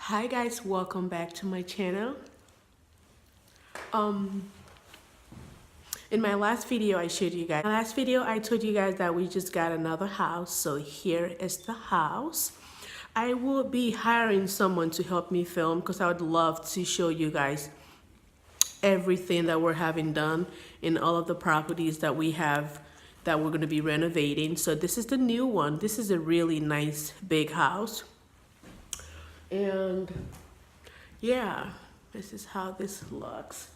Hi guys, welcome back to my channel. In my last video I told you guys that we just got another house. So here is the house. I will be hiring someone to help me film because I would love to show you guys everything that we're having done in all of the properties that we have that we're going to be renovating. So this is the new one. This is a really nice big house. And yeah, this is how this looks.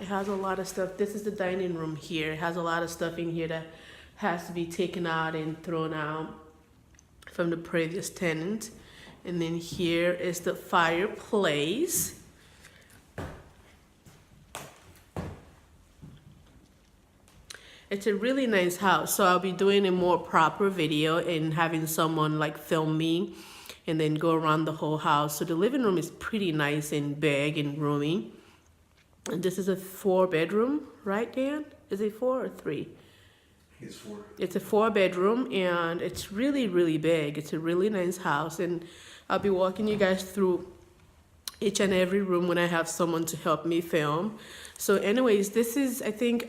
It has a lot of stuff. This is the dining room here. It has a lot of stuff in here that has to be taken out and thrown out from the previous tenant. And then here is the fireplace. It's a really nice house. So I'll be doing a more proper video and having someone like film me and then go around the whole house. So the living room is pretty nice and big and roomy. And this is a 4-bedroom, right, Dan? Is it 4 or 3? It's 4. It's a 4-bedroom and it's really, really big. It's a really nice house. And I'll be walking you guys through each and every room when I have someone to help me film. So anyways, this is, I think,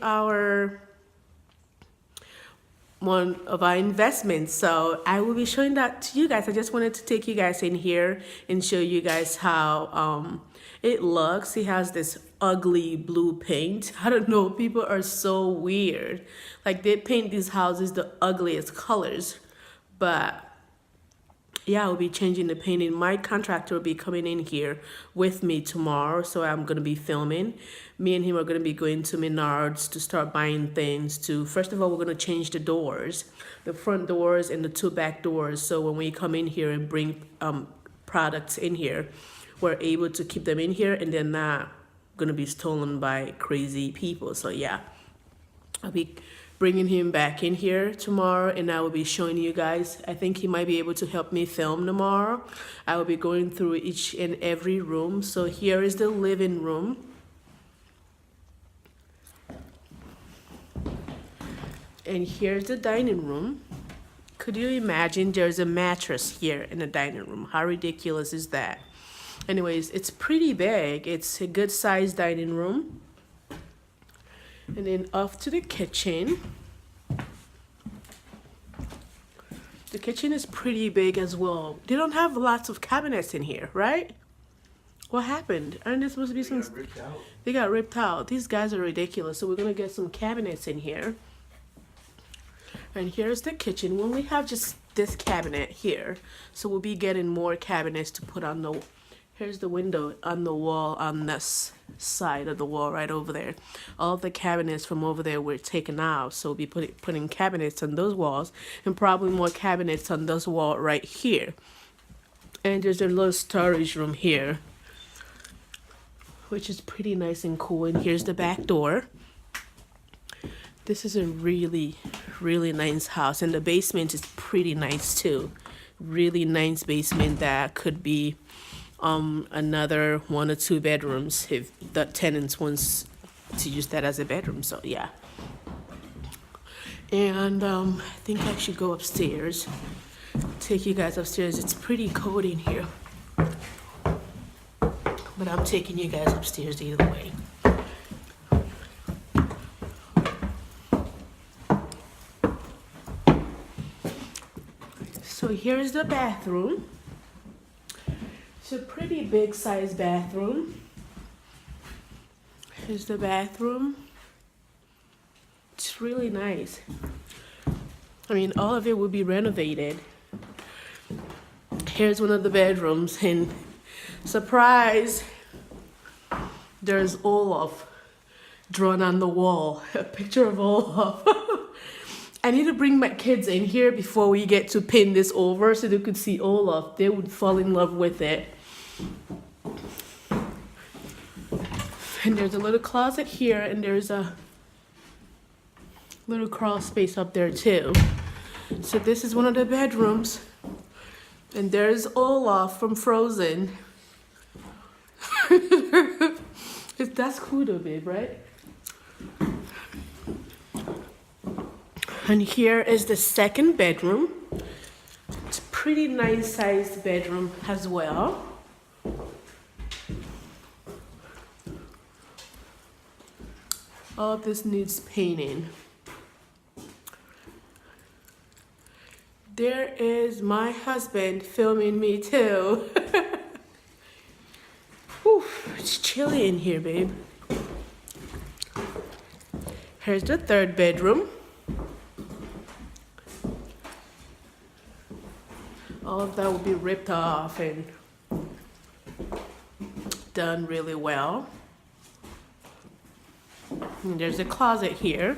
one of our investments. So I will be showing that to you guys. I just wanted to take you guys in here and show you guys how it looks. It has this ugly blue paint. I don't know, people are so weird. Like they paint these houses the ugliest colors. But yeah, I'll be changing the painting. My contractor will be coming in here with me tomorrow, so I'm going to be filming. Me and him are going to be going to Menards to start buying things to, first of all, we're going to change the doors, the front doors and the 2 back doors. So when we come in here and bring products in here, we're able to keep them in here and they're not going to be stolen by crazy people. So yeah, I'll be bringing him back in here tomorrow and I will be showing you guys. I think he might be able to help me film tomorrow. I will be going through each and every room. So here is the living room. And here's the dining room. Could you imagine there's a mattress here in the dining room? How ridiculous is that? Anyways, it's pretty big. It's a good sized dining room. And then off to the kitchen. The kitchen is pretty big as well. They don't have lots of cabinets in here, right? What happened? Aren't there supposed to be some? They got ripped out. These guys are ridiculous. So we're gonna get some cabinets in here. And here's the kitchen. We only have just this cabinet here. So we'll be getting more cabinets to put on the. Here's the window on the wall on this side of the wall right over there. All of the cabinets from over there were taken out. So we'll be putting cabinets on those walls and probably more cabinets on this wall right here. And there's a little storage room here, which is pretty nice and cool. And here's the back door. This is a really, really nice house. And the basement is pretty nice too. Really nice basement that could be another 1 or 2 bedrooms if the tenants wants to use that as a bedroom. So yeah, and I think I should go upstairs, take you guys upstairs. It's pretty cold in here, but I'm taking you guys upstairs either way. So here's the bathroom. It's a pretty big size bathroom. Here's the bathroom. It's really nice. I mean, all of it will be renovated. Here's one of the bedrooms, and surprise, there's Olaf drawn on the wall. A picture of Olaf. I need to bring my kids in here before we get to pin this over so they could see Olaf. They would fall in love with it. And there's a little closet here, and there's a little crawl space up there too. So this is one of the bedrooms. And there's Olaf from Frozen. That's cool though, babe, right? And here is the second bedroom. It's a pretty nice sized bedroom as well. All of this needs painting. There is my husband filming me too. Whew, it's chilly in here, babe. Here's the third bedroom. All of that will be ripped off and done really well. And there's a closet here.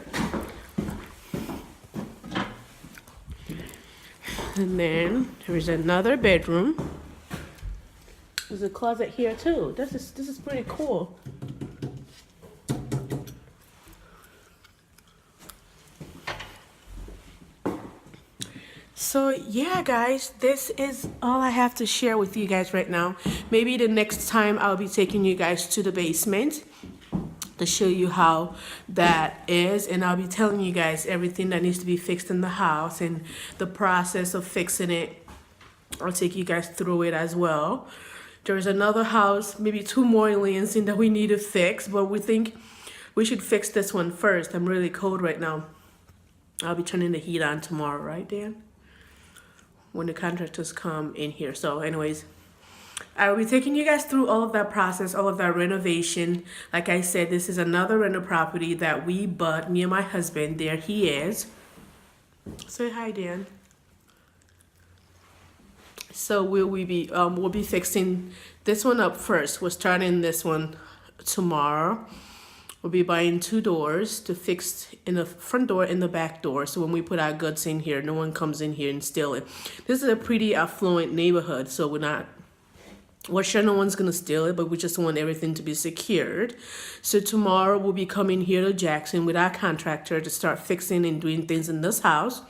And then there's another bedroom. There's a closet here too. This is pretty cool. So yeah, guys, this is all I have to share with you guys right now. Maybe the next time I'll be taking you guys to the basement to show you how that is, and I'll be telling you guys everything that needs to be fixed in the house and the process of fixing it. I'll take you guys through it as well. There's another house, maybe 2 more in Lansing that we need to fix, but we think we should fix this one first. I'm really cold right now. I'll be turning the heat on tomorrow, right, Dan? When the contractors come in here. So anyways, I will be taking you guys through all of that process, all of that renovation. Like I said, this is another rental property that we bought, me and my husband. There he is. Say hi, Dan. So we'll be fixing this one up first. We're starting this one tomorrow. We'll be buying 2 doors to fix in the front door and the back door. So when we put our goods in here, no one comes in here and steal it. This is a pretty affluent neighborhood, so we're sure no one's gonna steal it, but we just want everything to be secured. So tomorrow we'll be coming here to Jackson with our contractor to start fixing and doing things in this house.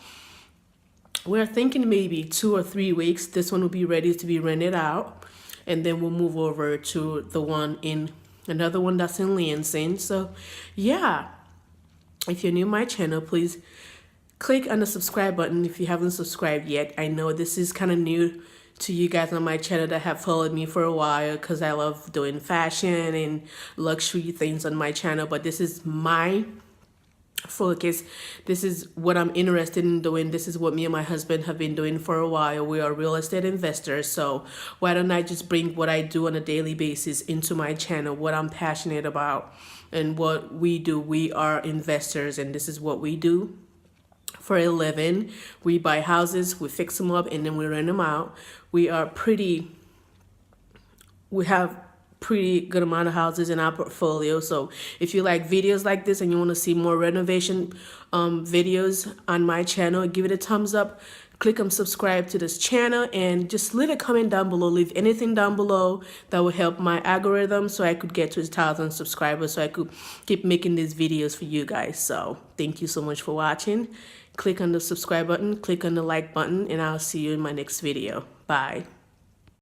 We're thinking maybe 2 or 3 weeks. This one will be ready to be rented out, and then we'll move over to the one in another one that's in Lansing. So yeah, if you're new to my channel, please click on the subscribe button if you haven't subscribed yet. I know this is kind of new to you guys on my channel that have followed me for a while, because I love doing fashion and luxury things on my channel, but this is my focus. This is what I'm interested in doing. This is what me and my husband have been doing for a while. We are real estate investors, so why don't I just bring what I do on a daily basis into my channel, what I'm passionate about and what we do. We are investors, and this is what we do for a living. We buy houses, we fix them up, and then we rent them out. We have pretty good amount of houses in our portfolio. So if you like videos like this and you want to see more renovation videos on my channel, give it a thumbs up, click on subscribe to this channel, and just leave a comment down below. Leave anything down below that will help my algorithm so I could get to 1,000 subscribers, so I could keep making these videos for you guys. So thank you so much for watching. Click on the subscribe button, click on the like button, and I'll see you in my next video. Bye.